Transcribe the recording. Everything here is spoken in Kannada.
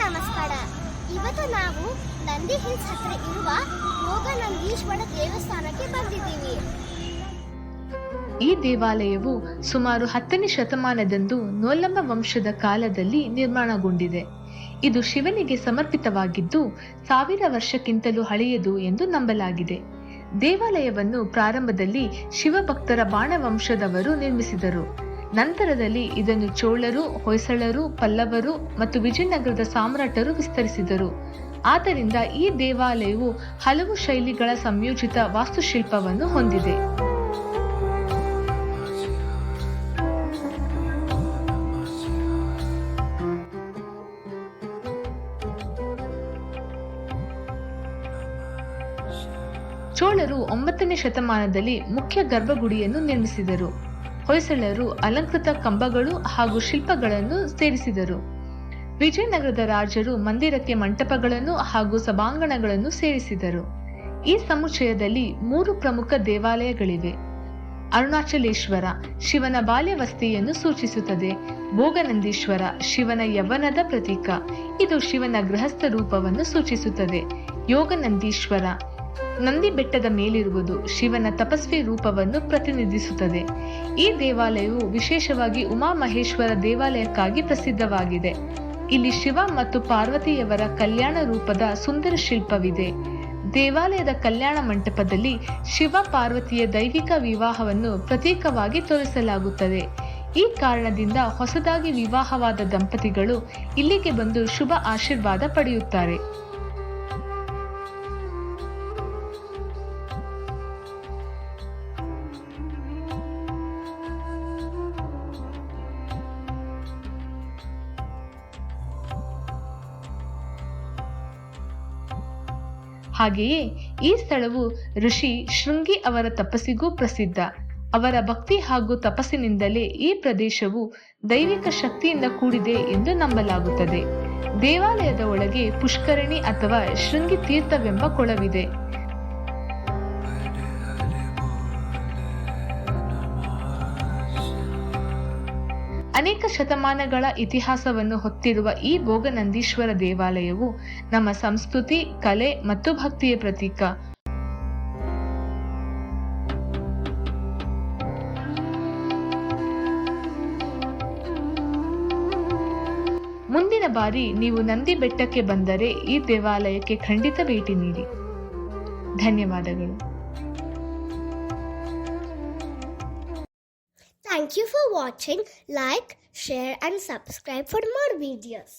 ನಮಸ್ಕಾರ. ಇವತ್ತು ನಾವು ನಂದಿ ಹಿಲ್ಸ್ ಹತ್ರ ಇರುವ ಭೋಗನಂದೀಶ್ವರ ದೇವಸ್ಥಾನಕ್ಕೆ ಬಂದಿದ್ದೀವಿ. ಈ ದೇವಾಲಯವು ಸುಮಾರು 10ನೇ ಶತಮಾನದಂದು ನೋಲಂಬ ವಂಶದ ಕಾಲದಲ್ಲಿ ನಿರ್ಮಾಣಗೊಂಡಿದೆ. ಇದು ಶಿವನಿಗೆ ಸಮರ್ಪಿತವಾಗಿದ್ದು 1000 ವರ್ಷಕ್ಕಿಂತಲೂ ಹಳೆಯದು ಎಂದು ನಂಬಲಾಗಿದೆ. ದೇವಾಲಯವನ್ನು ಪ್ರಾರಂಭದಲ್ಲಿ ಶಿವಭಕ್ತರ ಬಾಣವಂಶದವರು ನಿರ್ಮಿಸಿದರು. ನಂತರದಲ್ಲಿ ಇದನ್ನು ಚೋಳರು, ಹೊಯ್ಸಳರು, ಪಲ್ಲವರು ಮತ್ತು ವಿಜಯನಗರದ ಸಾಮ್ರಾಟರು ವಿಸ್ತರಿಸಿದರು. ಆದ್ದರಿಂದ ಈ ದೇವಾಲಯವು ಹಲವು ಶೈಲಿಗಳ ಸಂಯೋಜಿತ ವಾಸ್ತುಶಿಲ್ಪವನ್ನು ಹೊಂದಿದೆ. ಚೋಳರು 9ನೇ ಶತಮಾನದಲ್ಲಿ ಮುಖ್ಯ ಗರ್ಭಗುಡಿಯನ್ನು ನಿರ್ಮಿಸಿದರು. ಹೊಯ್ಸಳರು ಅಲಂಕೃತ ಕಂಬಗಳು ಹಾಗೂ ಶಿಲ್ಪಗಳನ್ನು ಸೇರಿಸಿದರು. ವಿಜಯನಗರದ ರಾಜರು ಮಂದಿರಕ್ಕೆ ಮಂಟಪಗಳನ್ನು ಹಾಗೂ ಸಭಾಂಗಣಗಳನ್ನು ಸೇರಿಸಿದರು. ಈ ಸಮುಚ್ಚಯದಲ್ಲಿ 3 ಪ್ರಮುಖ ದೇವಾಲಯಗಳಿವೆ. ಅರುಣಾಚಲೇಶ್ವರ ಶಿವನ ಬಾಲ್ಯವಸ್ಥೆಯನ್ನು ಸೂಚಿಸುತ್ತದೆ. ಭೋಗನಂದೀಶ್ವರ ಶಿವನ ಯೌವನದ ಪ್ರತೀಕ, ಇದು ಶಿವನ ಗೃಹಸ್ಥ ರೂಪವನ್ನು ಸೂಚಿಸುತ್ತದೆ. ಯೋಗನಂದೀಶ್ವರ ನಂದಿ ಬೆಟ್ಟದ ಮೇಲಿರುವುದು, ಶಿವನ ತಪಸ್ವಿ ರೂಪವನ್ನು ಪ್ರತಿನಿಧಿಸುತ್ತದೆ. ಈ ದೇವಾಲಯವು ವಿಶೇಷವಾಗಿ ಉಮಾಮಹೇಶ್ವರ ದೇವಾಲಯಕ್ಕಾಗಿ ಪ್ರಸಿದ್ಧವಾಗಿದೆ. ಇಲ್ಲಿ ಶಿವ ಮತ್ತು ಪಾರ್ವತಿಯವರ ಕಲ್ಯಾಣ ರೂಪದ ಸುಂದರ ಶಿಲ್ಪವಿದೆ. ದೇವಾಲಯದ ಕಲ್ಯಾಣ ಮಂಟಪದಲ್ಲಿ ಶಿವ ಪಾರ್ವತಿಯ ದೈವಿಕ ವಿವಾಹವನ್ನು ಪ್ರತೀಕವಾಗಿ ತೋರಿಸಲಾಗುತ್ತದೆ. ಈ ಕಾರಣದಿಂದ ಹೊಸದಾಗಿ ವಿವಾಹವಾದ ದಂಪತಿಗಳು ಇಲ್ಲಿಗೆ ಬಂದು ಶುಭ ಆಶೀರ್ವಾದ ಪಡೆಯುತ್ತಾರೆ. ಹಾಗೆಯೇ ಈ ಸ್ಥಳವು ಋಷಿ ಶೃಂಗಿ ಅವರ ತಪಸ್ಸಿಗೂ ಪ್ರಸಿದ್ಧ. ಅವರ ಭಕ್ತಿ ಹಾಗೂ ತಪಸ್ಸಿನಿಂದಲೇ ಈ ಪ್ರದೇಶವು ದೈವಿಕ ಶಕ್ತಿಯಿಂದ ಕೂಡಿದೆ ಎಂದು ನಂಬಲಾಗುತ್ತದೆ. ದೇವಾಲಯದ ಒಳಗೆ ಪುಷ್ಕರಣಿ ಅಥವಾ ಶೃಂಗಿ ತೀರ್ಥವೆಂಬ ಕೊಳವಿದೆ. ಅನೇಕ ಶತಮಾನಗಳ ಇತಿಹಾಸವನ್ನು ಹೊತ್ತಿರುವ ಈ ಭೋಗನಂದೀಶ್ವರ ದೇವಾಲಯವು ನಮ್ಮ ಸಂಸ್ಕೃತಿ, ಕಲೆ ಮತ್ತು ಭಕ್ತಿಯ ಪ್ರತೀಕ. ಮುಂದಿನ ಬಾರಿ ನೀವು ನಂದಿ ಬೆಟ್ಟಕ್ಕೆ ಬಂದರೆ ಈ ದೇವಾಲಯಕ್ಕೆ ಖಂಡಿತ ಭೇಟಿ ನೀಡಿ. ಧನ್ಯವಾದಗಳು. Thank you for watching. Like, share and subscribe for more videos.